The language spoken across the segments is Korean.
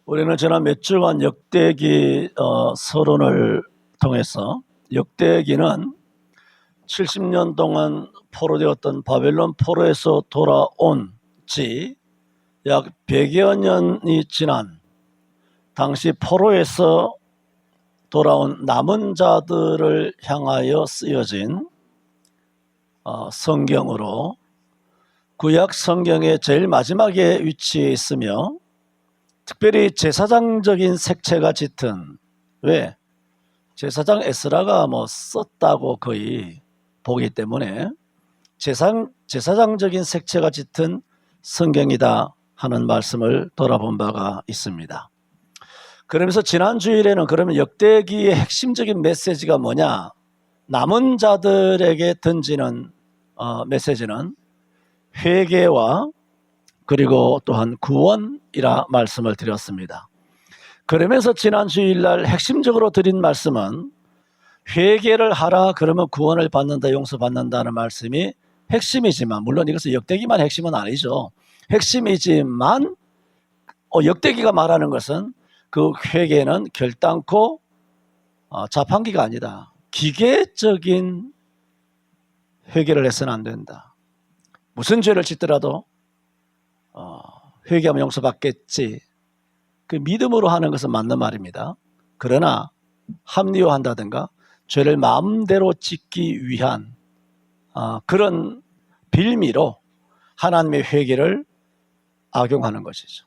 우리는 지난 몇 주간 역대기 서론을 통해서 역대기는 70년 동안 포로되었던 바벨론 포로에서 돌아온 지 약 100여 년이 지난 당시 포로에서 돌아온 남은 자들을 향하여 쓰여진 성경으로 구약 성경의 제일 마지막에 위치해 있으며 특별히 제사장적인 색채가 짙은, 왜? 제사장 에스라가 썼다고 거의 보기 때문에 제사장적인 색채가 짙은 성경이다 하는 말씀을 돌아본 바가 있습니다. 그러면서 지난 주일에는 그러면 역대기의 핵심적인 메시지가 뭐냐? 남은 자들에게 던지는 메시지는 회개와 그리고 또한 구원이라 말씀을 드렸습니다. 그러면서 지난 주일날 핵심적으로 드린 말씀은 회개를 하라 그러면 구원을 받는다, 용서받는다는 말씀이 핵심이지만, 물론 이것은 역대기만 핵심은 아니죠. 핵심이지만 역대기가 말하는 것은 그 회개는 결단코 자판기가 아니다. 기계적인 회개를 해서는 안 된다. 무슨 죄를 짓더라도 회개하면 용서받겠지. 그 믿음으로 하는 것은 맞는 말입니다. 그러나 합리화한다든가 죄를 마음대로 짓기 위한 그런 빌미로 하나님의 회개를 악용하는 것이죠.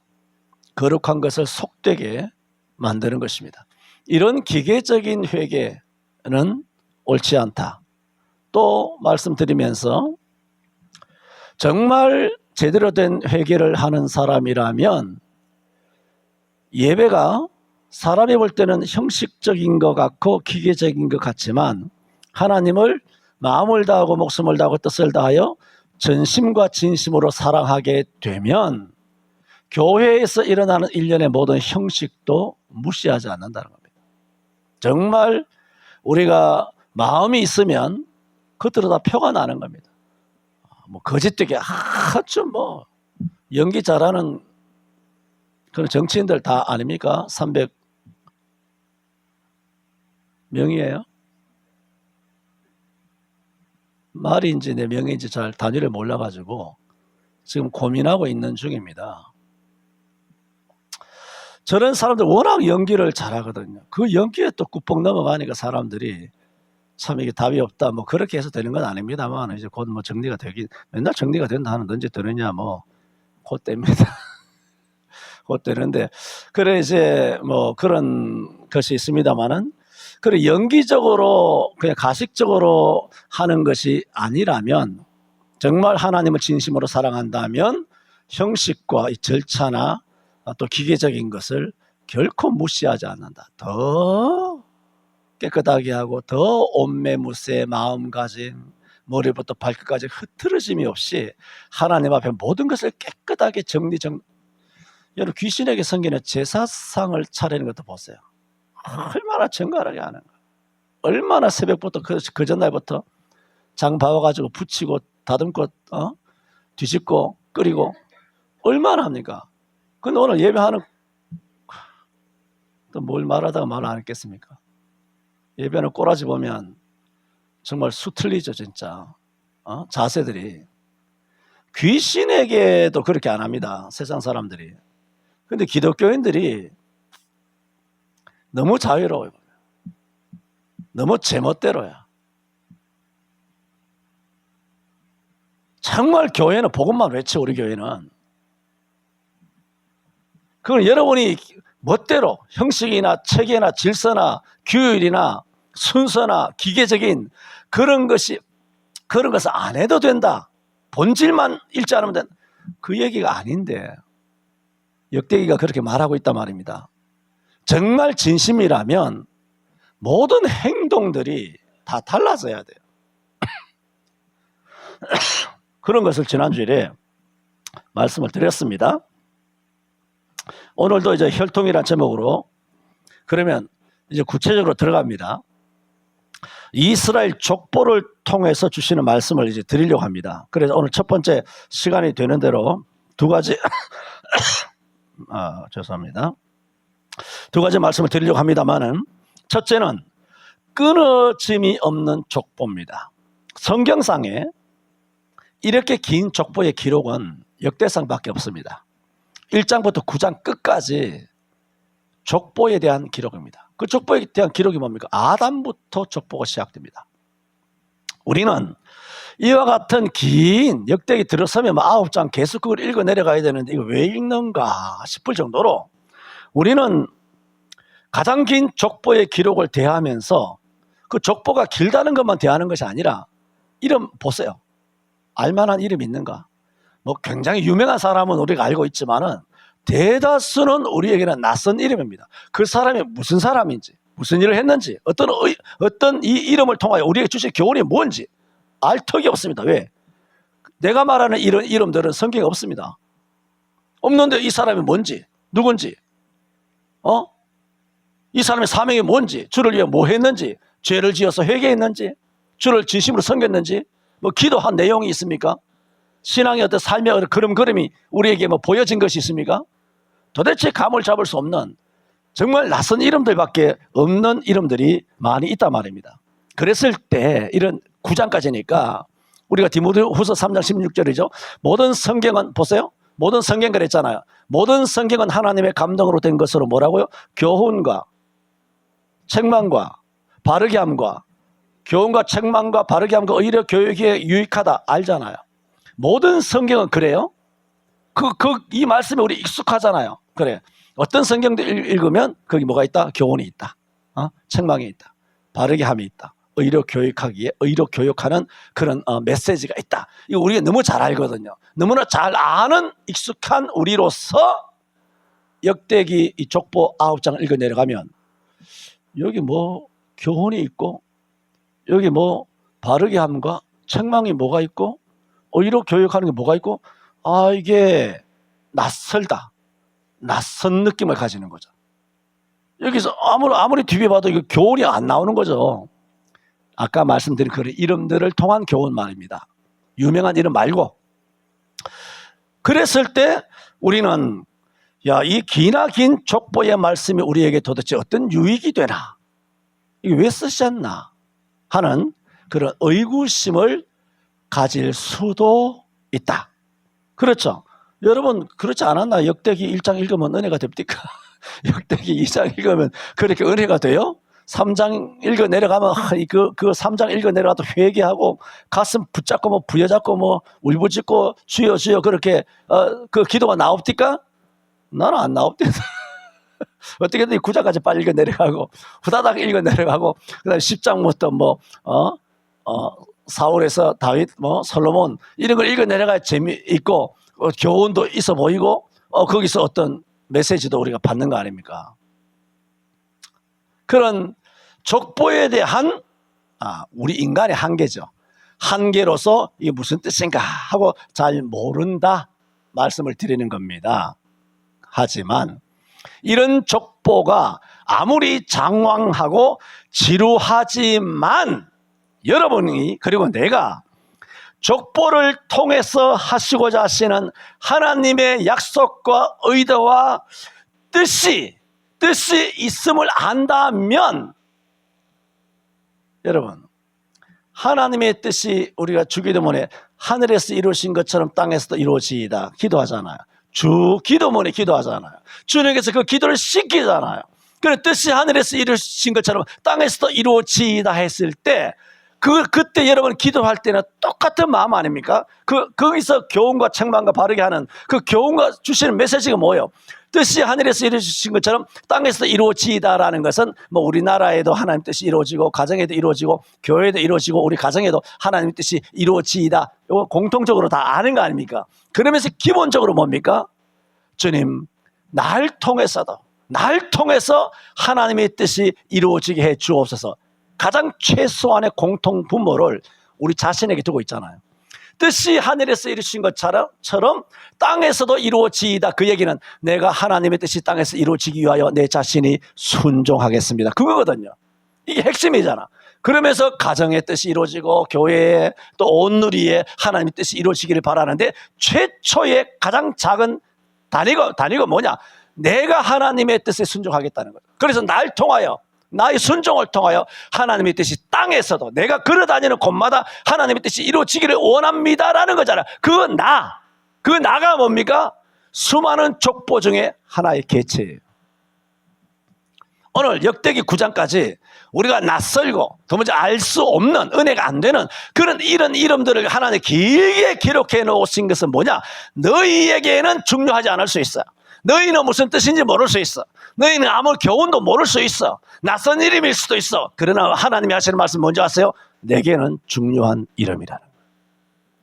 거룩한 것을 속되게 만드는 것입니다. 이런 기계적인 회개는 옳지 않다. 또 말씀드리면서 정말 제대로 된 회개를 하는 사람이라면 예배가 사람이 볼 때는 형식적인 것 같고 기계적인 것 같지만 하나님을 마음을 다하고 목숨을 다하고 뜻을 다하여 전심과 진심으로 사랑하게 되면 교회에서 일어나는 일련의 모든 형식도 무시하지 않는다는 겁니다. 정말 우리가 마음이 있으면 그것들은 다 표가 나는 겁니다. 거짓되게 아주 연기 잘하는 그런 정치인들 다 아닙니까? 300명이에요. 말인지 내 명인지 잘 단위를 몰라가지고 지금 고민하고 있는 중입니다. 저런 사람들 워낙 연기를 잘하거든요. 그 연기에 또 꾹뻑 넘어가니까 사람들이 참 이게 답이 없다 그렇게 해서 되는 건 아닙니다만 이제 곧 정리가 되긴, 맨날 정리가 된다 하는 언제 되느냐 곧 됩니다. 곧 되는데 그래 이제 그런 것이 있습니다만은 그래 연기적으로 그냥 가식적으로 하는 것이 아니라면 정말 하나님을 진심으로 사랑한다면 형식과 이 절차나 또 기계적인 것을 결코 무시하지 않는다. 더 깨끗하게 하고 더 온매무새 마음가짐 머리부터 발끝까지 흐트러짐이 없이 하나님 앞에 모든 것을 깨끗하게 여러분 귀신에게 섬기는 제사상을 차리는 것도 보세요. 얼마나 정갈하게 하는 거예요. 얼마나 새벽부터 그 전날부터 장 봐와가지고 붙이고 다듬고 뒤집고 끓이고 얼마나 합니까? 근데 오늘 예배하는 또 뭘 말하다가 말 안 했겠습니까? 예배하는 꼬라지 보면 정말 수틀리죠 진짜. 자세들이 귀신에게도 그렇게 안 합니다. 세상 사람들이. 근데 기독교인들이 너무 자유로워요. 너무 제멋대로야. 정말 교회는 복음만 외쳐. 우리 교회는 그건 여러분이 멋대로 형식이나 체계나 질서나 규율이나 순서나 기계적인 그런 것을 안 해도 된다. 본질만 읽지 않으면 된다. 그 얘기가 아닌데 역대기가 그렇게 말하고 있단 말입니다. 정말 진심이라면 모든 행동들이 다 달라져야 돼요. 그런 것을 지난주에 말씀을 드렸습니다. 오늘도 이제 혈통이란 제목으로 그러면 이제 구체적으로 들어갑니다. 이스라엘 족보를 통해서 주시는 말씀을 이제 드리려고 합니다. 그래서 오늘 첫 번째 시간이 되는 대로 두 가지 죄송합니다. 두 가지 말씀을 드리려고 합니다만은, 첫째는 끊어짐이 없는 족보입니다. 성경상에 이렇게 긴 족보의 기록은 역대상밖에 없습니다. 1장부터 9장 끝까지 족보에 대한 기록입니다. 그 족보에 대한 기록이 뭡니까? 아담부터 족보가 시작됩니다. 우리는 이와 같은 긴 역대기 들어서면 9장 계속 그걸 읽어 내려가야 되는데 이거 왜 읽는가 싶을 정도로 우리는 가장 긴 족보의 기록을 대하면서 그 족보가 길다는 것만 대하는 것이 아니라 이름 보세요. 알만한 이름이 있는가? 뭐 굉장히 유명한 사람은 우리가 알고 있지만은 대다수는 우리에게는 낯선 이름입니다. 그 사람이 무슨 사람인지, 무슨 일을 했는지, 어떤 이 이름을 통하여 우리에게 주신 교훈이 뭔지 알 턱이 없습니다. 왜? 내가 말하는 이런 이름들은 성경에 없습니다. 없는데 이 사람이 뭔지, 누군지, 이 사람의 사명이 뭔지, 주를 위해 뭐 했는지, 죄를 지어서 회개했는지, 주를 진심으로 섬겼는지, 뭐 기도한 내용이 있습니까? 신앙의 어떤 삶의 어떤 걸음걸음이 우리에게 뭐 보여진 것이 있습니까? 도대체 감을 잡을 수 없는 정말 낯선 이름들밖에 없는 이름들이 많이 있단 말입니다. 그랬을 때 이런 9장까지니까 우리가 디모데후서 3장 16절이죠. 모든 성경은 보세요. 모든 성경 그랬잖아요. 모든 성경은 하나님의 감동으로 된 것으로 뭐라고요? 교훈과 책망과 바르게 함과 교훈과 책망과 바르게 함과 의료 교육에 유익하다 알잖아요. 모든 성경은 그래요. 이 말씀에 우리 익숙하잖아요. 그래. 어떤 성경도 읽으면 거기 뭐가 있다? 교훈이 있다. 책망이 있다. 바르게 함이 있다. 의료 교육하는 그런 메시지가 있다. 이거 우리가 너무 잘 알거든요. 너무나 잘 아는 익숙한 우리로서 역대기 이 족보 9장을 읽어 내려가면 여기 뭐 교훈이 있고 여기 뭐 바르게 함과 책망이 뭐가 있고 의료 교육하는 게 뭐가 있고 이게 낯설다. 낯선 느낌을 가지는 거죠. 여기서 아무리 뒤에 봐도 이거 교훈이 안 나오는 거죠. 아까 말씀드린 그런 이름들을 통한 교훈 말입니다. 유명한 이름 말고. 그랬을 때 우리는 이 기나 긴 족보의 말씀이 우리에게 도대체 어떤 유익이 되나? 이게 왜 쓰셨나? 하는 그런 의구심을 가질 수도 있다. 그렇죠? 여러분 그렇지 않았나? 역대기 1장 읽으면 은혜가 됩니까? 역대기 2장 읽으면 그렇게 은혜가 돼요? 3장 읽어 내려가면 그 3장 읽어 내려가도 회개하고 가슴 붙잡고 뭐 부여잡고 뭐 울부짖고 주여 주여 그렇게 그 기도가 나옵니까? 나는 안 나옵니다. 어떻게든 9장까지 빨리 읽어 내려가고 후다닥 읽어 내려가고 그다음에 10장부터 뭐 사울에서 다윗 뭐 솔로몬 이런 걸 읽어 내려가야 재미있고 교훈도 있어 보이고 거기서 어떤 메시지도 우리가 받는 거 아닙니까? 그런 족보에 대한 우리 인간의 한계죠. 한계로서 이게 무슨 뜻인가 하고 잘 모른다 말씀을 드리는 겁니다. 하지만 이런 족보가 아무리 장황하고 지루하지만 여러분이 그리고 내가 족보를 통해서 하시고자 하시는 하나님의 약속과 의도와 뜻이 있음을 안다면 여러분 하나님의 뜻이 우리가 주기도문에 하늘에서 이루어진 것처럼 땅에서도 이루어지이다 기도하잖아요. 주 기도문에 기도하잖아요. 주님께서 그 기도를 시키잖아요. 그 뜻이 하늘에서 이루어진 것처럼 땅에서도 이루어지이다 했을 때 그때 여러분 기도할 때는 똑같은 마음 아닙니까? 거기서 교훈과 책망과 바르게 하는 그 교훈과 주시는 메시지가 뭐예요? 뜻이 하늘에서 이루어진 것처럼 땅에서도 이루어지다라는 것은 뭐 우리나라에도 하나님 뜻이 이루어지고 가정에도 이루어지고 교회에도 이루어지고 우리 가정에도 하나님 뜻이 이루어지다. 이거 공통적으로 다 아는 거 아닙니까? 그러면서 기본적으로 뭡니까? 주님 날 통해서 하나님의 뜻이 이루어지게 해 주옵소서. 가장 최소한의 공통 분모를 우리 자신에게 두고 있잖아요. 뜻이 하늘에서 이루어진 것처럼 땅에서도 이루어지이다. 그 얘기는 내가 하나님의 뜻이 땅에서 이루어지기 위하여 내 자신이 순종하겠습니다. 그거거든요. 이게 핵심이잖아. 그러면서 가정의 뜻이 이루어지고 교회에 또 온 누리에 하나님의 뜻이 이루어지기를 바라는데 최초의 가장 작은 단위가 뭐냐? 내가 하나님의 뜻에 순종하겠다는 거죠. 그래서 날 통하여, 나의 순종을 통하여 하나님의 뜻이 땅에서도 내가 걸어다니는 곳마다 하나님의 뜻이 이루어지기를 원합니다라는 거잖아요. 그 나가 뭡니까? 수많은 족보 중에 하나의 개체예요. 오늘 역대기 9장까지 우리가 낯설고 도무지 알 수 없는, 은혜가 안 되는 그런 이런 이름들을 하나님 길게 기록해 놓으신 것은 뭐냐? 너희에게는 중요하지 않을 수 있어. 너희는 무슨 뜻인지 모를 수 있어. 너희는 아무 교훈도 모를 수 있어. 낯선 이름일 수도 있어. 그러나 하나님이 하시는 말씀 뭔지 아세요? 내게는 중요한 이름이라는 거예요.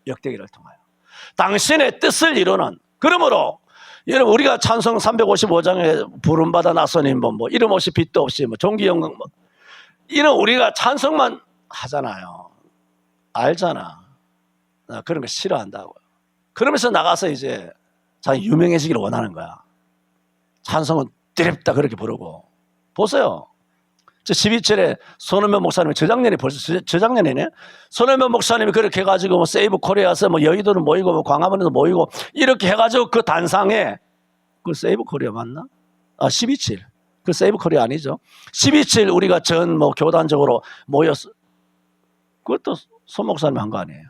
역대기를 통하여 당신의 뜻을 이루는. 그러므로 여러분, 우리가 찬송 355장에 부름받아 나선 인본, 뭐 이름 없이 빛도 없이, 뭐 종기영광, 뭐 이런 우리가 찬송만 하잖아요. 알잖아. 나 그런 거 싫어한다고요. 그러면서 나가서 이제 자기 유명해지기를 원하는 거야. 찬송은 띠립다 그렇게 부르고. 보세요. 저 12절에 손흥민 목사님이 저작년이 벌써 저작년이네. 손흥민 목사님이 그렇게 해가지고 뭐 세이브 코리아에서 뭐 여의도는 모이고 뭐 광화문에도 모이고 이렇게 해가지고 그 단상에, 그 세이브 코리아 맞나? 12칠. 그 세이브 코리아 아니죠. 12칠 우리가 전 뭐 교단적으로 모였어. 그것도 손 목사님 한 거 아니에요.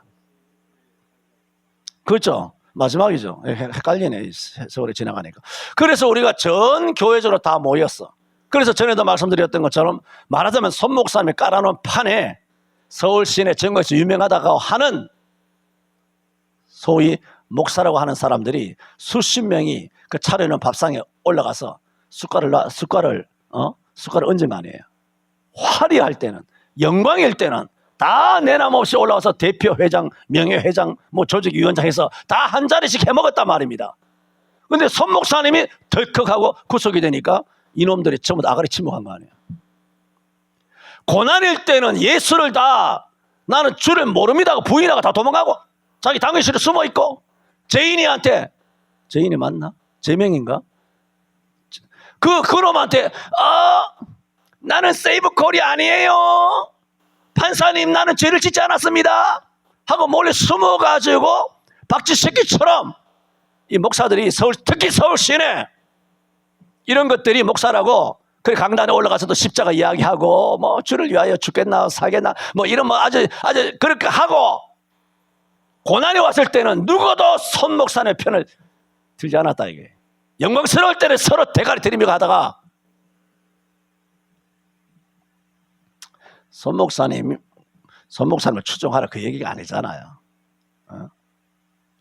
그렇죠. 마지막이죠. 헷갈리네. 세월이 지나가니까. 그래서 우리가 전 교회적으로 다 모였어. 그래서 전에도 말씀드렸던 것처럼 말하자면 손 목사님이 깔아놓은 판에 서울 시내 전국에서 유명하다고 하는 소위 목사라고 하는 사람들이 수십 명이 그 차려놓은 밥상에 올라가서 숟갈을 얹은 거 아니에요. 화려할 때는, 영광일 때는 다 내남없이 올라와서 대표 회장, 명예회장, 뭐 조직위원장 해서 다 한 자리씩 해먹었단 말입니다. 근데 손 목사님이 덜컥하고 구속이 되니까 이놈들이 전부 다 아가리 침묵한 거 아니에요. 고난일 때는 예수를 다 나는 주를 모릅니다 하고 부인하고 다 도망가고 자기 당회실에 숨어있고, 제인이한테, 제인이 맞나? 제명인가? 그놈한테 나는 세이브 코리아 아니에요, 판사님 나는 죄를 짓지 않았습니다 하고 몰래 숨어가지고 박쥐새끼처럼 이 목사들이 특히 서울 시내 이런 것들이 목사라고 그 강단에 올라가서도 십자가 이야기하고 뭐 주를 위하여 죽겠나 살겠나 뭐 이런 뭐 아주 그렇게 하고, 고난이 왔을 때는 누구도 손 목사의 편을 들지 않았다 이게. 영광스러울 때는 서로 대가리 들이며 가다가 손 목사님을 추종하라 그 얘기가 아니잖아요.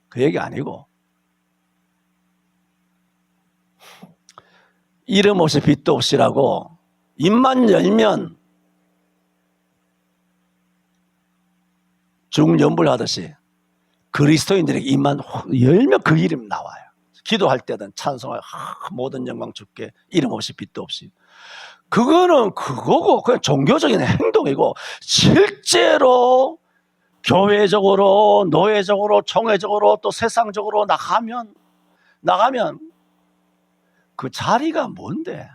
그 얘기 아니고, 이름 없이 빛도 없이라고 입만 열면 중연불하듯이 그리스도인들에게 입만 열면 그 이름이 나와요. 기도할 때든 찬송할 모든 영광 주께 이름 없이 빛도 없이. 그거는 그거고 그냥 종교적인 행동이고, 실제로 교회적으로 노예적으로 총회적으로 또 세상적으로 나가면 그 자리가 뭔데?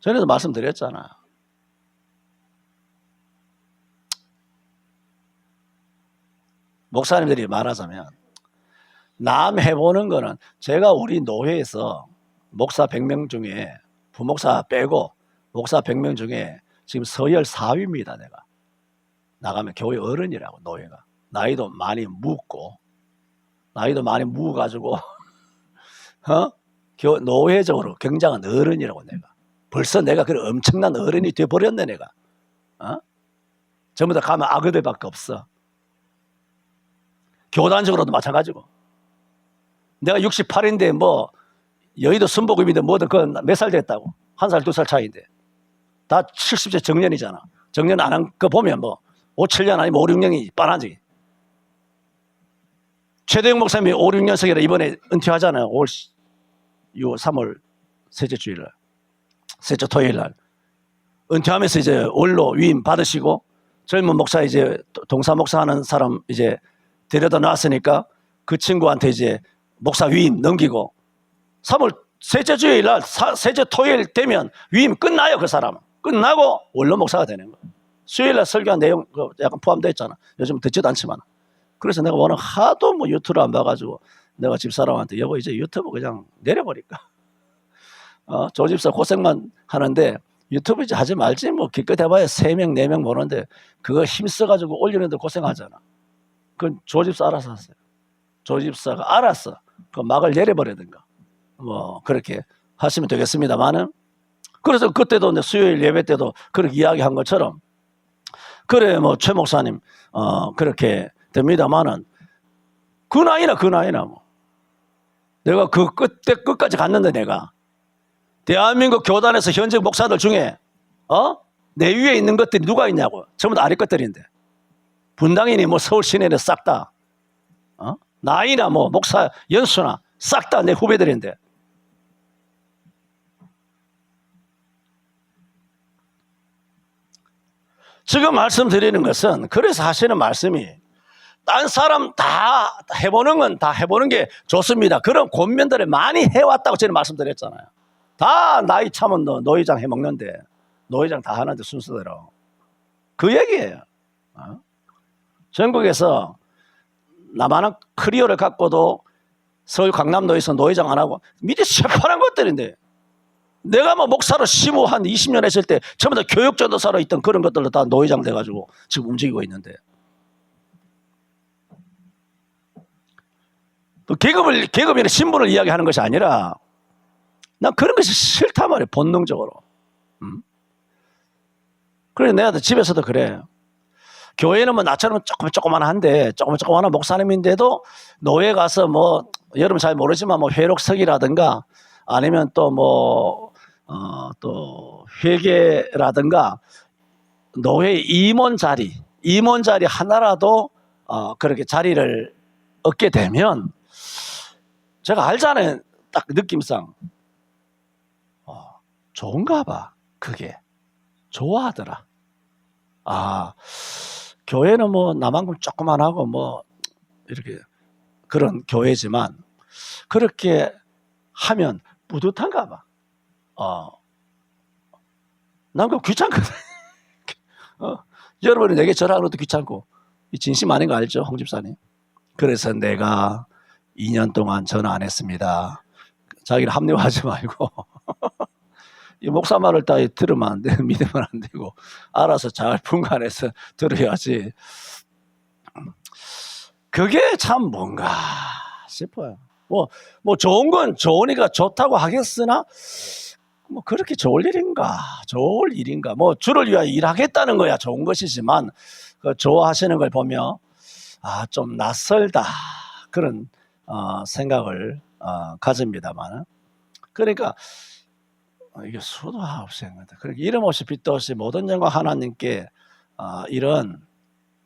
전에도 말씀드렸잖아. 목사님들이 말하자면 남 해보는 거는, 제가 우리 노회에서 목사 100명 중에 부목사 빼고 목사 100명 중에 지금 서열 4위입니다. 내가 나가면 교회 어른이라고. 노회가 나이도 많이 묵어가지고 노회적으로 굉장한 어른이라고. 내가 벌써 내가 그런 엄청난 어른이 돼버렸네. 내가 전부 다 가면 아그들밖에 없어. 교단적으로도 마찬가지고. 내가 68인데 뭐 여의도 순복음인데 뭐든 그건 몇 살 됐다고. 1살 2살 차이인데 다 70세 정년이잖아. 정년 안 한 거 보면 뭐 5, 7년 아니면 5, 6년이 빤하지. 최대영 목사님이 5, 6년생이라 이번에 은퇴하잖아요. 3월 셋째 주일날, 셋째 토요일날 은퇴하면서 이제 원로 위임 받으시고, 젊은 목사 이제 동사 목사 하는 사람 이제 데려다 놨으니까 그 친구한테 이제 목사 위임 넘기고, 3월 셋째 주일날 셋째 토요일 되면 위임 끝나요. 그 사람은 끝나고 원로 목사가 되는 거예요. 수요일날 설교한 내용 약간 포함되어 있잖아. 요즘 듣지도 않지만. 그래서 내가 워낙 하도 뭐 유튜브를 안 봐가지고 내가 집사람한테 여보 이제 유튜브 그냥 내려버릴까? 조 집사 고생만 하는데 유튜브 이제 하지 말지 뭐 기껏 해봐야 3명 4명 보는데 그거 힘써가지고 올리는데 고생하잖아. 그건 조 집사 알아서 하세요. 조 집사가 알았어. 그 막을 내려버리든가 뭐 그렇게 하시면 되겠습니다만은, 그래서 그때도 수요일 예배 때도 그렇게 이야기한 것처럼 그래 뭐 최 목사님 그렇게 됩니다만은 그 나이나 뭐 내가 그 끝까지 갔는데 내가 대한민국 교단에서 현직 목사들 중에 내 위에 있는 것들이 누가 있냐고. 전부 다 아래 것들인데 분당이니 뭐 서울 시내는 싹 다 나이나 뭐 목사 연수나 싹 다 내 후배들인데 지금 말씀드리는 것은, 그래서 하시는 말씀이 딴 사람 다 해보는 건 다 해보는 게 좋습니다. 그런 권면들을 많이 해왔다고 저는 말씀드렸잖아요. 다 나이 차면 노회장 해먹는데 노회장 다 하는데 순서대로 그 얘기예요. 전국에서 나만한 커리어를 갖고도 서울 강남도에서 노회장 안 하고 밑에 새파란 것들인데, 내가 뭐 목사로 15, 한 20년 했을 때 전부 다 교육전도사로 있던 그런 것들로 다 노회장 돼가지고 지금 움직이고 있는데, 또 계급이나 신분을 이야기하는 것이 아니라 난 그런 것이 싫단 말이에요. 본능적으로. 그래 내가 집에서도 그래. 교회는 뭐 나처럼 조그만한데 조그만한 목사님인데도 노회 가서 뭐 여러분 잘 모르지만 뭐 회록석이라든가 아니면 또 뭐 또 회계라든가 노회 임원 자리 하나라도 그렇게 자리를 얻게 되면 제가 알잖아요. 딱 느낌상 좋은가 봐. 그게 좋아하더라. 교회는 뭐 나만큼 조그만하고 뭐 이렇게 그런 교회지만 그렇게 하면 뿌듯한가 봐. 난 그거 귀찮거든. 여러분이 내게 절하는 것도 귀찮고. 이 진심 아닌 거 알죠, 홍 집사님? 그래서 내가 2년 동안 전화 안 했습니다. 자기를 합리화하지 말고 이 목사 말을 다 들으면 안 돼, 믿으면 안 되고 알아서 잘 분간해서 들어야지. 그게 참 뭔가 싶어요. 뭐 좋은 건 좋으니까 좋다고 하겠으나 뭐 그렇게 좋을 일인가 뭐 주를 위하여 일하겠다는 거야 좋은 것이지만 그 좋아하시는 걸 보면 좀 낯설다 그런 생각을 가집니다만, 그러니까 이게 수도 없이 거다. 그러니까 이름 없이 빛도 없이 모든 영광 하나님께 이런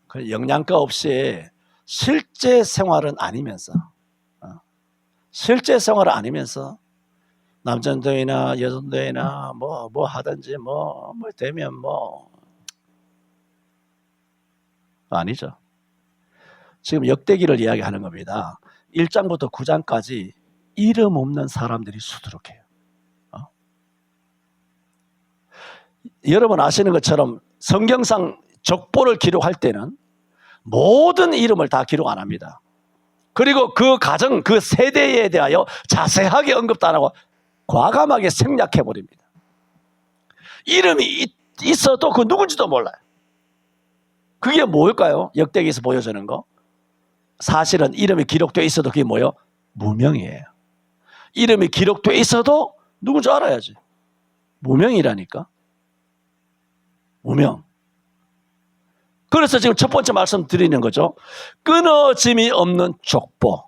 그 영양가 없이 실제 생활은 아니면서 남전도회나 여전도회나 뭐 하든지 뭐 되면 뭐 아니죠. 지금 역대기를 이야기하는 겁니다. 1장부터 9장까지 이름 없는 사람들이 수두룩해요. 여러분 아시는 것처럼 성경상 족보를 기록할 때는 모든 이름을 다 기록 안 합니다. 그리고 그 가정, 그 세대에 대하여 자세하게 언급도 안 하고 과감하게 생략해버립니다. 이름이 있어도 그 누군지도 몰라요. 그게 뭘까요? 역대기에서 보여주는 거. 사실은 이름이 기록되어 있어도 그게 뭐예요? 무명이에요. 이름이 기록되어 있어도 누군지 알아야지. 무명이라니까. 무명. 그래서 지금 첫 번째 말씀 드리는 거죠. 끊어짐이 없는 족보.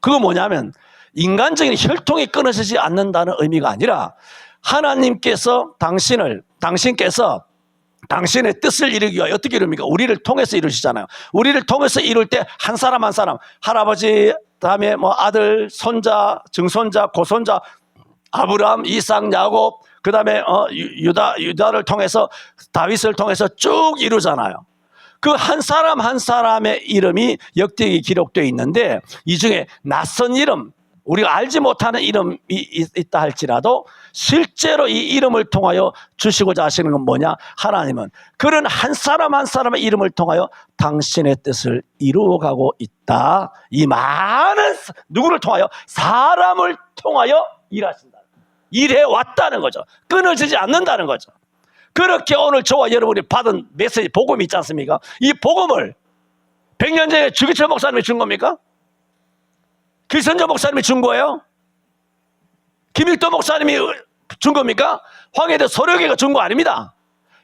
그거 뭐냐면 인간적인 혈통이 끊어지지 않는다는 의미가 아니라 하나님께서 당신께서 당신의 뜻을 이루기 위하여 어떻게 이룹니까? 우리를 통해서 이루시잖아요. 우리를 통해서 이룰 때 한 사람 한 사람, 할아버지, 다음에 뭐 아들, 손자, 증손자, 고손자, 아브라함, 이삭, 야곱, 그 다음에 유다를 통해서 다윗을 통해서 쭉 이루잖아요. 그 한 사람 한 사람의 이름이 역대기에 기록되어 있는데 이 중에 낯선 이름, 우리가 알지 못하는 이름이 있다 할지라도 실제로 이 이름을 통하여 주시고자 하시는 건 뭐냐? 하나님은 그런 한 사람 한 사람의 이름을 통하여 당신의 뜻을 이루어가고 있다. 이 많은 누구를 통하여? 사람을 통하여 일하신다. 일해왔다는 거죠. 끊어지지 않는다는 거죠. 그렇게 오늘 저와 여러분이 받은 메시지, 복음이 있지 않습니까? 이 복음을 100년 전에 주기철 목사님이 준 겁니까? 기선저 목사님이 준 거예요? 김익도 목사님이 준 겁니까? 황해대 소려교가 준 거 아닙니다.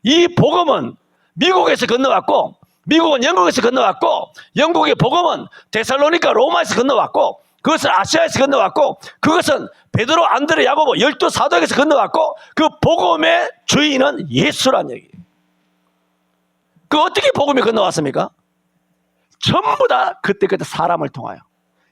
이 복음은 미국에서 건너왔고, 미국은 영국에서 건너왔고, 영국의 복음은 데살로니가 로마에서 건너왔고, 그것은 아시아에서 건너왔고, 그것은 베드로, 안드레, 야고보 12사도에서 건너왔고, 그 복음의 주인은 예수란 얘기예요. 그 어떻게 복음이 건너왔습니까? 전부 다 그때 사람을 통하여.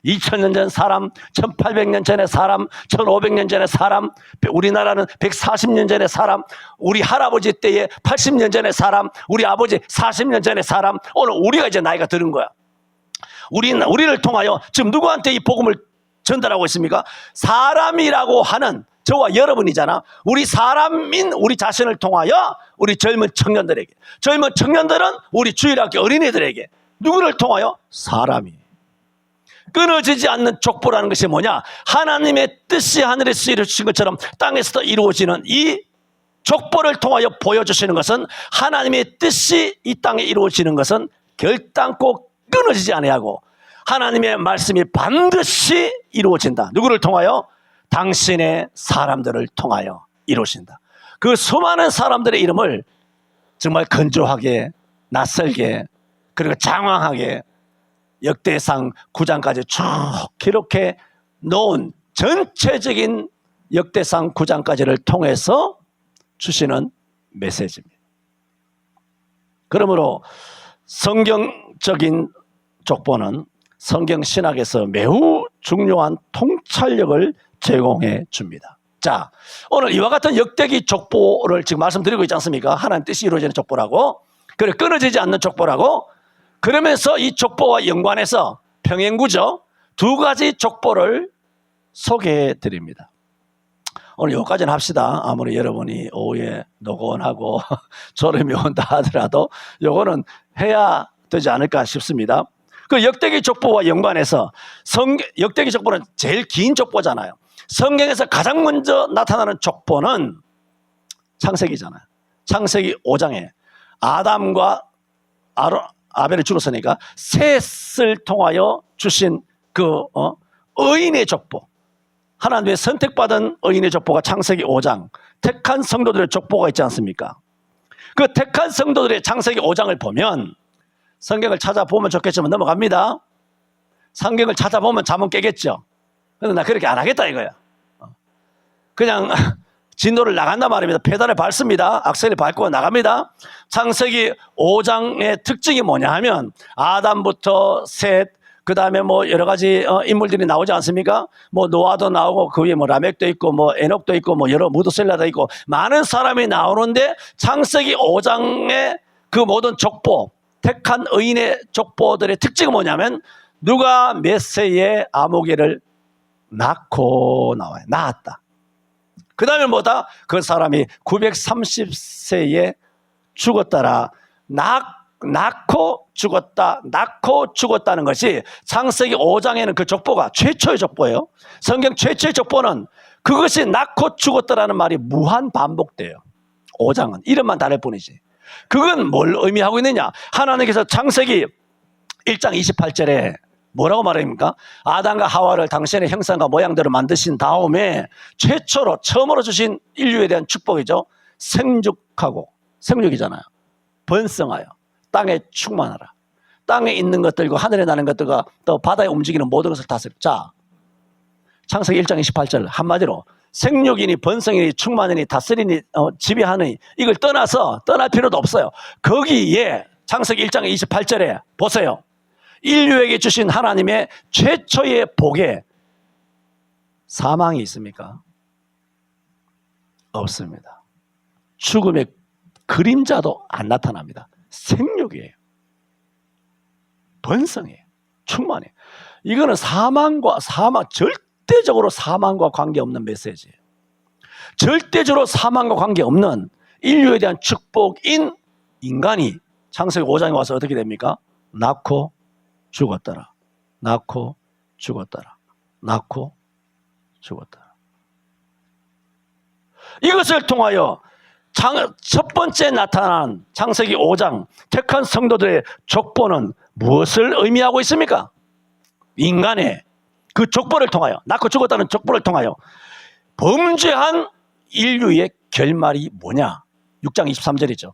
2000년 전 사람, 1800년 전에 사람, 1500년 전에 사람, 우리나라는 140년 전에 사람, 우리 할아버지 때에 80년 전에 사람, 우리 아버지 40년 전에 사람, 오늘 우리가 이제 나이가 들은 거야. 우리를 통하여 지금 누구한테 이 복음을 전달하고 있습니까? 사람이라고 하는 저와 여러분이잖아. 우리 사람인 우리 자신을 통하여 우리 젊은 청년들에게, 젊은 청년들은 우리 주일학교 어린이들에게 누구를 통하여? 사람이. 끊어지지 않는 족보라는 것이 뭐냐? 하나님의 뜻이 하늘에서 이루어진 것처럼 땅에서도 이루어지는 이 족보를 통하여 보여주시는 것은 하나님의 뜻이 이 땅에 이루어지는 것은 결단코 끊어지지 아니하고 하나님의 말씀이 반드시 이루어진다. 누구를 통하여? 당신의 사람들을 통하여 이루어진다. 그 수많은 사람들의 이름을 정말 건조하게, 낯설게, 그리고 장황하게 역대상 9장까지 쭉 기록해 놓은 전체적인 역대상 9장까지를 통해서 주시는 메시지입니다. 그러므로 성경적인 족보는 성경 신학에서 매우 중요한 통찰력을 제공해 줍니다. 자, 오늘 이와 같은 역대기 족보를 지금 말씀드리고 있지 않습니까? 하나님 뜻이 이루어지는 족보라고, 그래 끊어지지 않는 족보라고. 그러면서 이 족보와 연관해서 평행구조 두 가지 족보를 소개해 드립니다. 오늘 여기까지는 합시다. 아무리 여러분이 오후에 노곤하고 졸음이 온다 하더라도 요거는 해야 되지 않을까 싶습니다. 그 역대기 족보와 연관해서 역대기 족보는 제일 긴 족보잖아요. 성경에서 가장 먼저 나타나는 족보는 창세기잖아요. 창세기 5장에 아담과 아벨이 죽었으니까 셋을 통하여 주신 그 의인의 족보, 하나님의 선택받은 의인의 족보가 창세기 5장, 택한 성도들의 족보가 있지 않습니까? 그 택한 성도들의 창세기 5장을 보면, 성경을 찾아보면 좋겠지만 넘어갑니다. 성경을 찾아보면 잠은 깨겠죠. 근데 나 그렇게 안 하겠다 이거야. 그냥 진도를 나간단 말입니다. 페달을 밟습니다. 악셀을 밟고 나갑니다. 창세기 5장의 특징이 뭐냐 하면 아담부터 셋, 그 다음에 뭐 여러 가지 인물들이 나오지 않습니까? 뭐 노아도 나오고 그 위에 뭐 라멕도 있고 뭐 에녹도 있고 뭐 여러 무드셀라도 있고 많은 사람이 나오는데 창세기 5장의 그 모든 족보, 택한 의인의 족보들의 특징은 뭐냐면 누가 몇 세에 아무개를 낳고 나와요. 낳았다. 그 다음에 뭐다? 그 사람이 930세에 죽었다라. 낳고 죽었다. 낳고 죽었다는 것이 창세기 5장에는 그 족보가 최초의 족보예요. 성경 최초의 족보는 그것이 낳고 죽었다라는 말이 무한 반복돼요. 5장은 이름만 다를 뿐이지. 그건 뭘 의미하고 있느냐? 하나님께서 창세기 1장 28절에 뭐라고 말합니까? 아담과 하와를 당신의 형상과 모양대로 만드신 다음에 최초로 처음으로 주신 인류에 대한 축복이죠. 생육하고, 생육이잖아요. 번성하여 땅에 충만하라. 땅에 있는 것들과 하늘에 나는 것들과 또 바다에 움직이는 모든 것을 다스려. 자, 창세기 1장 28절 한마디로 생육이니 번성이니 충만이니 다스리니 지배하니 이걸 떠날 필요도 없어요. 거기에 창세기 1장 28절에 보세요. 인류에게 주신 하나님의 최초의 복에 사망이 있습니까? 없습니다. 죽음의 그림자도 안 나타납니다. 생육이에요. 번성이에요. 충만이에요. 이거는 사망 절대적으로 사망과 관계없는 메시지예요. 절대적으로 사망과 관계없는 인류에 대한 축복인 인간이 창세기 5장에 와서 어떻게 됩니까? 낳고 죽었더라. 낳고 죽었더라. 낳고 죽었더라. 이것을 통하여 첫 번째 나타난 창세기 5장 택한 성도들의 족보는 무엇을 의미하고 있습니까? 인간의 그 족보를 통하여, 낳고 죽었다는 족보를 통하여 범죄한 인류의 결말이 뭐냐? 6장 23절이죠.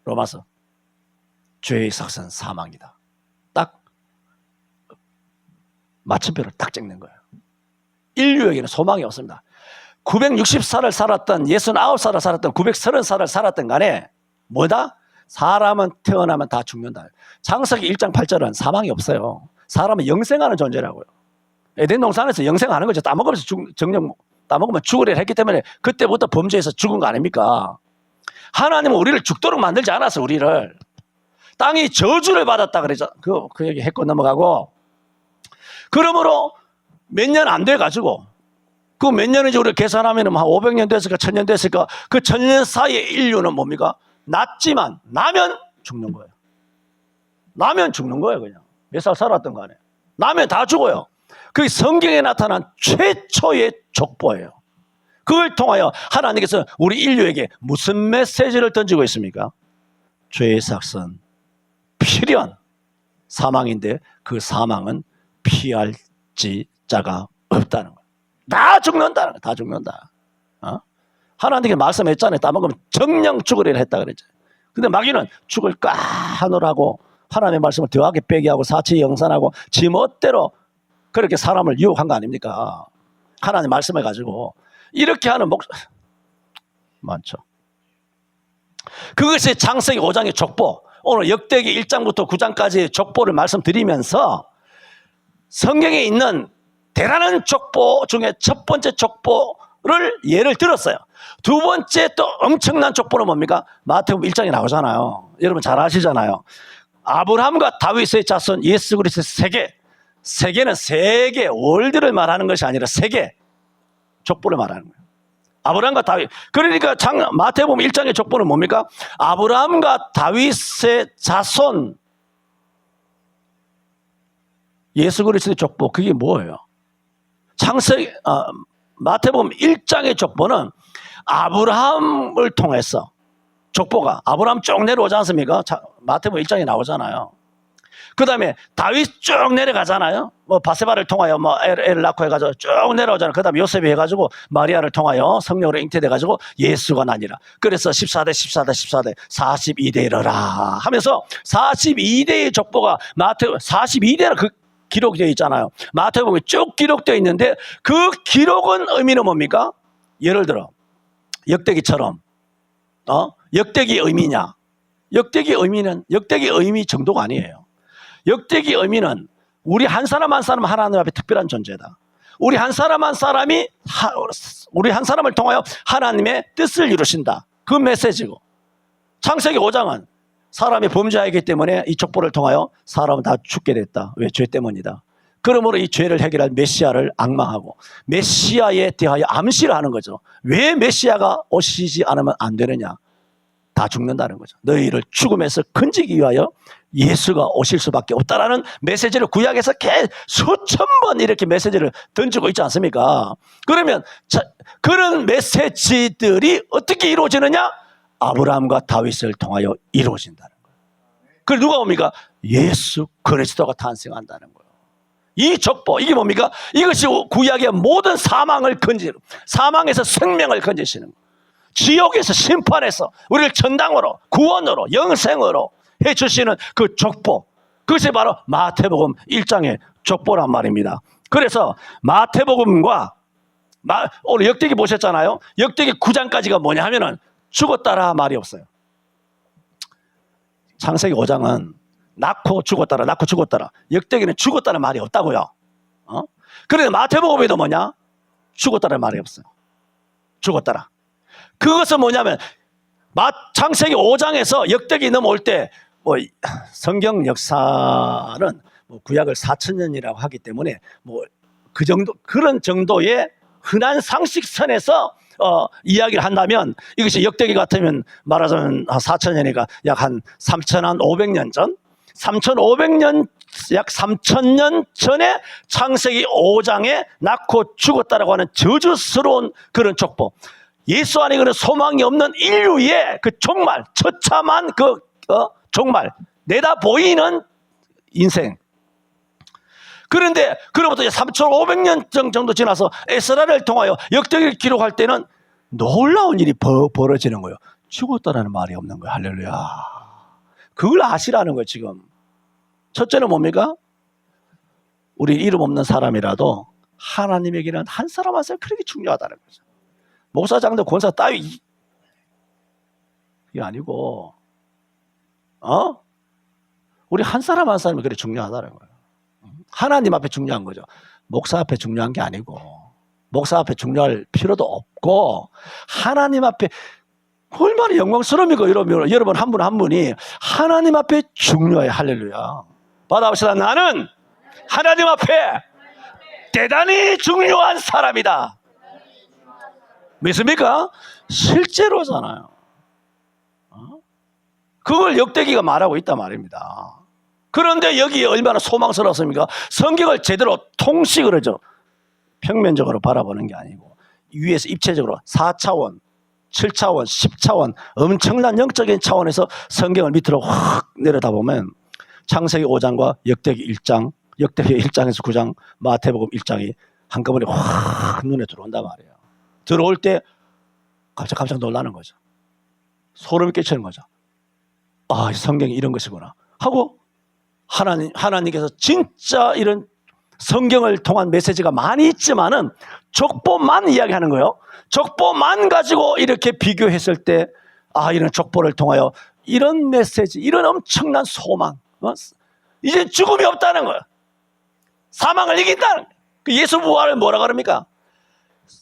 로마서. 죄의 삭은 사망이다. 딱 마침표를 딱 찍는 거예요. 인류에게는 소망이 없습니다. 960살을 살았던 69살을 살았던 930살을 살았던 간에 뭐다? 사람은 태어나면 다 죽는다. 창세기 1장 8절은 사망이 없어요. 사람은 영생하는 존재라고요. 에덴 동산에서 영생하는 거죠. 따먹으면서 따먹으면 죽으려 했기 때문에 그때부터 범죄해서 죽은 거 아닙니까? 하나님은 우리를 죽도록 만들지 않았어. 우리를 땅이 저주를 받았다 그러죠. 그 얘기 했고 넘어가고, 그러므로 몇 년 안 돼 가지고 그 몇 년인지 우리가 계산하면 한 500년 됐을까 1000년 됐을까, 그 1000년 사이에 인류는 뭡니까? 낳지만 나면 죽는 거예요. 나면 죽는 거예요. 그냥 몇 살 살았던 거 아니에요. 나면 다 죽어요. 그게 성경에 나타난 최초의 족보예요. 그걸 통하여 하나님께서 우리 인류에게 무슨 메시지를 던지고 있습니까? 죄의 삭은 필연 사망인데 그 사망은 피할 자가 없다는 거예요. 다 죽는다는 거예요. 다 죽는다. 하나님께 말씀했잖아요. 따먹으면 정령 죽으리라 했다 그랬죠. 근데 마귀는 죽을까 하노라고 하나님의 말씀을 더하게 빼게 하고 사치 영산하고 지 멋대로 그렇게 사람을 유혹한 거 아닙니까? 하나님 말씀을 가지고 이렇게 하는 많죠. 그것이 창세기 5장의 족보. 오늘 역대기 1장부터 9장까지의 족보를 말씀드리면서 성경에 있는 대단한 족보 중에 첫 번째 족보를 예를 들었어요. 두 번째 또 엄청난 족보는 뭡니까? 마태복음 1장에 나오잖아요. 여러분 잘 아시잖아요. 아브라함과 다윗의 자손 예수 그리스도의 세계. 세계는 세계, 월드를 말하는 것이 아니라 세계 족보를 말하는 거예요. 아브라함과 다윗. 그러니까 마태복음 1장의 족보는 뭡니까? 아브라함과 다윗의 자손 예수 그리스도의 족보. 그게 뭐예요? 마태복음 1장의 족보는 아브라함을 통해서 족보가 아브라함 쭉 내려오지 않습니까? 마태복음 1장에 나오잖아요. 그 다음에 다윗 쭉 내려가잖아요. 바세바를 통하여 애를 낳고 해가지고 쭉 내려오잖아요. 그 다음에 요셉이 해가지고 마리아를 통하여 성령으로 잉태돼가지고 예수가 나니라. 그래서 14대 42대라라 하면서 42대의 족보가 42대라 그 기록이 되어 있잖아요. 마태복음에 쭉 기록되어 있는데 그 기록은 의미는 뭡니까? 예를 들어 역대기처럼 역대기 의미냐? 역대기 의미 정도가 아니에요. 역대기 의미는 우리 한 사람 한 사람 하나님 앞에 특별한 존재다. 우리 한 사람 한 사람이 우리 한 사람을 통하여 하나님의 뜻을 이루신다. 그 메시지고, 창세기 5장은 사람이 범죄하기 때문에 이 족보를 통하여 사람은 다 죽게 됐다. 왜? 죄 때문이다. 그러므로 이 죄를 해결할 메시아를 앙망하고 메시아에 대하여 암시를 하는 거죠. 왜 메시아가 오시지 않으면 안 되느냐? 다 죽는다는 거죠. 너희를 죽음에서 건지기 위하여 예수가 오실 수밖에 없다라는 메시지를 구약에서 수천 번 이렇게 메시지를 던지고 있지 않습니까? 그러면 그런 메시지들이 어떻게 이루어지느냐? 아브라함과 다윗을 통하여 이루어진다는 거예요. 그리고 누가 옵니까? 예수 그리스도가 탄생한다는 거예요. 이 족보, 이게 뭡니까? 이것이 구약의 모든 사망을 사망에서 생명을 건지시는 거예요. 지옥에서 심판해서 우리를 천당으로, 구원으로, 영생으로 해주시는 그 족보, 그것이 바로 마태복음 1장의 족보란 말입니다. 그래서 마태복음과 오늘 역대기 보셨잖아요. 역대기 9장까지가 뭐냐 하면은 죽었다라 말이 없어요. 창세기 5장은 낳고 죽었다라. 역대기는 죽었다는 말이 없다고요. 그런데 마태복음에도 뭐냐? 죽었다는 말이 없어요. 죽었다라. 그것은 뭐냐면 창세기 5장에서 역대기 넘어올 때 성경 역사는 구약을 4000년이라고 하기 때문에 그 정도, 그런 정도의 흔한 상식선에서 이야기를 한다면, 이것이 역대기 같으면 말하자면 4,000년이니까 약 한 3,500년 전, 3,500년, 약 3,000년 전에 창세기 5장에 낳고 죽었다라고 하는 저주스러운 그런 족보, 예수 안에 그런 소망이 없는 인류의 그 종말, 처참한 그 종말, 내다 보이는 인생. 그런데 그로부터 3,500년 정도 지나서 에스라를 통하여 역대기를 기록할 때는 놀라운 일이 벌어지는 거예요. 죽었다라는 말이 없는 거예요. 할렐루야. 그걸 아시라는 거예요. 지금 첫째는 뭡니까? 우리 이름 없는 사람이라도 하나님에게는 한 사람 한 사람 그렇게 중요하다는 거죠. 목사, 장로, 권사 따위 이게 아니고 우리 한 사람 한 사람이 그렇게 중요하다는 거예요. 하나님 앞에 중요한 거죠. 목사 앞에 중요한 게 아니고, 목사 앞에 중요할 필요도 없고, 하나님 앞에 얼마나 영광스러움이고, 여러분 한 분 한 분이 하나님 앞에 중요해. 할렐루야. 받아봅시다. 나는 하나님 앞에 대단히 중요한 사람이다. 믿습니까? 실제로잖아요. 그걸 역대기가 말하고 있단 말입니다. 그런데 여기 얼마나 소망스럽습니까? 성경을 제대로 통식을 하죠. 평면적으로 바라보는 게 아니고 위에서 입체적으로 4차원, 7차원, 10차원 엄청난 영적인 차원에서 성경을 밑으로 확 내려다보면 창세기 5장과 역대기 1장, 역대기 1장에서 9장, 마태복음 1장이 한꺼번에 확 눈에 들어온단 말이에요. 들어올 때 깜짝 놀라는 거죠. 소름이 끼치는 거죠. 아, 성경이 이런 것이구나 하고, 하나님께서 진짜 이런 성경을 통한 메시지가 많이 있지만은 족보만 이야기하는 거예요. 족보만 가지고 이렇게 비교했을 때, 아, 이런 족보를 통하여 이런 메시지, 이런 엄청난 소망, 이제 죽음이 없다는 거예요. 사망을 이긴다는 거예요. 그 예수 부활을 뭐라 그럽니까?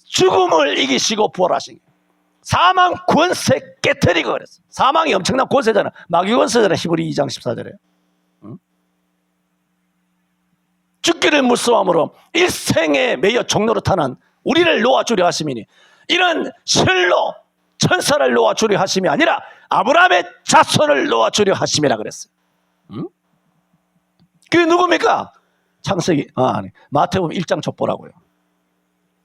죽음을 이기시고 부활하신 거예요. 사망 권세 깨트리고 그랬어요. 사망이 엄청난 권세잖아. 마귀 권세잖아. 히브리 2장 14절에. 죽기를 무서워함으로 일생에 매여 종로로 타는 우리를 놓아주려 하심이니, 이런 실로 천사를 놓아주려 하심이 아니라 아브라함의 자손을 놓아주려 하심이라 그랬어요. 그게 누굽니까? 창세기 마태복음 1장 족보라고요.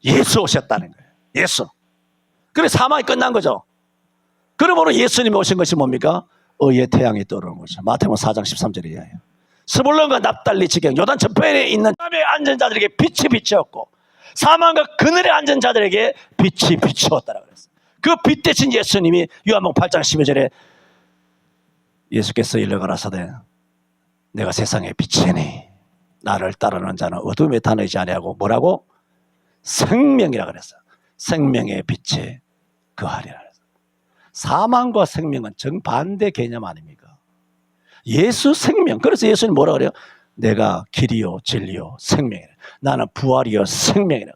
예수 오셨다는 거예요. 예수. 그래 사망이 끝난 거죠. 그러므로 예수님이 오신 것이 뭡니까? 의의 태양이 떠오르는 거죠. 마태복음 4장 13절에 의하여 스불론과 납달리 지경 요단 저편에 있는 사망에 앉은 자들에게 빛이 비추었고 사망과 그늘에 앉은 자들에게 빛이 비추었다라고 그랬어요. 그 빛 대신 예수님이 요한복음 8장 12절에 예수께서 일러 가라사대 내가 세상의 빛이니 나를 따르는 자는 어둠에 다니지 아니하고 뭐라고? 생명이라 그랬어요. 생명의 빛에 거하리라 그랬어요. 사망과 생명은 정반대 개념 아닙니까? 예수 생명. 그래서 예수님 뭐라 그래요? 내가 길이요 진리요 생명이라. 나는 부활이요 생명이라.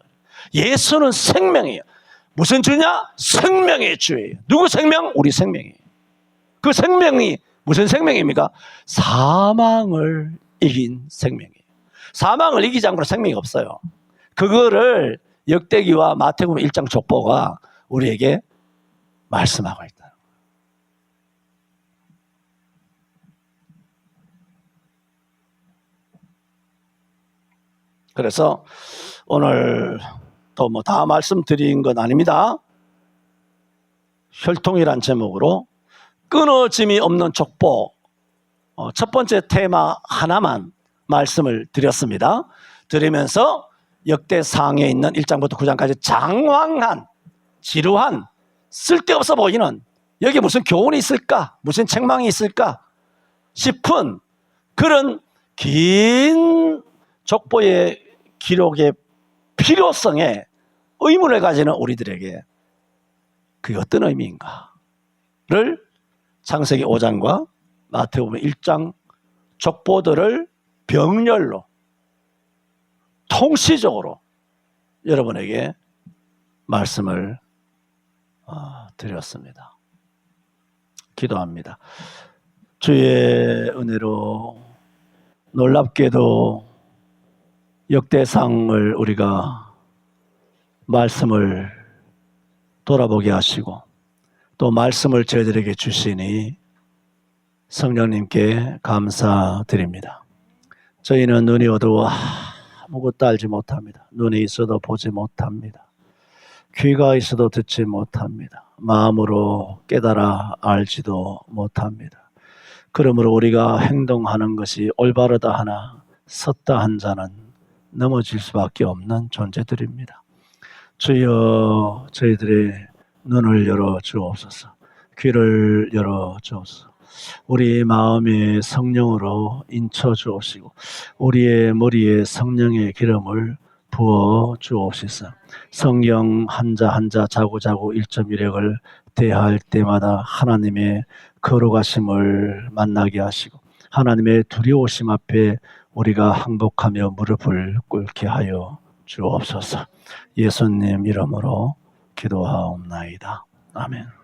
예수는 생명이에요. 무슨 주냐? 생명의 주예요. 누구 생명? 우리 생명이에요. 그 생명이 무슨 생명입니까? 사망을 이긴 생명이에요. 사망을 이기지 않고는 생명이 없어요. 그거를 역대기와 마태복음 1장 족보가 우리에게 말씀하고 있다. 그래서 오늘 또 뭐 다 말씀드린 건 아닙니다. 혈통이란 제목으로 끊어짐이 없는 족보 첫 번째 테마 하나만 말씀을 드렸습니다. 드리면서 역대상에 있는 1장부터 9장까지 장황한 지루한 쓸데없어 보이는 여기 무슨 교훈이 있을까? 무슨 책망이 있을까? 싶은 그런 긴 족보의 기록의 필요성에 의문을 가지는 우리들에게 그게 어떤 의미인가를 창세기 5장과 마태복음 1장 족보들을 병렬로 통시적으로 여러분에게 말씀을 드렸습니다. 기도합니다. 주의 은혜로 놀랍게도 역대상을 우리가 말씀을 돌아보게 하시고 또 말씀을 저희들에게 주시니 성령님께 감사드립니다. 저희는 눈이 어두워 아무것도 알지 못합니다. 눈이 있어도 보지 못합니다. 귀가 있어도 듣지 못합니다. 마음으로 깨달아 알지도 못합니다. 그러므로 우리가 행동하는 것이 올바르다 하나 섰다 한 자는 넘어질 수밖에 없는 존재들입니다. 주여, 저희들의 눈을 열어 주옵소서. 귀를 열어 주옵소서. 우리 마음에 성령으로 인쳐 주옵시고 우리의 머리에 성령의 기름을 부어 주옵시서. 성령 한자 한자 자구자구 1.1핵을 대할 때마다 하나님의 거룩하심을 만나게 하시고 하나님의 두려우심 앞에 우리가 항복하며 무릎을 꿇게 하여 주옵소서. 예수님 이름으로 기도하옵나이다. 아멘.